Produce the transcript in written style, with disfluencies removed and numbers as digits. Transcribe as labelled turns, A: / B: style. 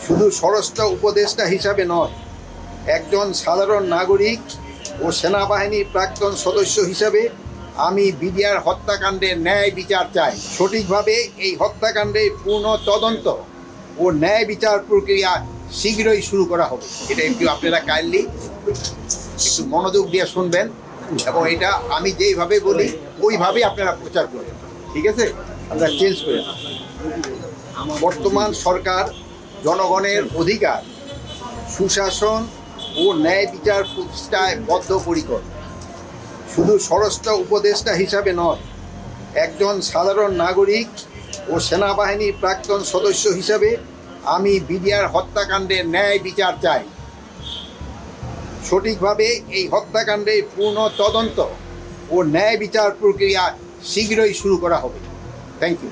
A: শুধু স্বরাষ্ট্র উপদেষ্টা হিসাবে নয়, একজন সাধারণ নাগরিক ও সেনাবাহিনীর প্রাক্তন সদস্য হিসাবে আমি বিডিআর হত্যাকাণ্ডের ন্যায় বিচার চাই। সঠিকভাবে এই হত্যাকাণ্ডের পূর্ণ তদন্ত ও ন্যায় বিচার প্রক্রিয়া শীঘ্রই শুরু করা হবে। এটা একটু আপনারা কাইন্ডলি একটু মনোযোগ দিয়ে শুনবেন এবং এটা আমি যেইভাবে বলি ওইভাবেই আপনারা প্রচার করবেন, ঠিক আছে? আপনারা চেঞ্জ করেন। বর্তমান সরকার জনগণের অধিকার, সুশাসন ও ন্যায় বিচার প্রতিষ্ঠায় বদ্ধপরিকর। শুধু স্বরাষ্ট্র উপদেষ্টা হিসাবে নয়, একজন সাধারণ নাগরিক ও সেনাবাহিনীর প্রাক্তন সদস্য হিসাবে আমি বিডিআর হত্যাকাণ্ডের ন্যায় বিচার চাই। সঠিকভাবে এই হত্যাকাণ্ডের পূর্ণ তদন্ত ও ন্যায় বিচার প্রক্রিয়া শীঘ্রই শুরু করা হবে। Thank you.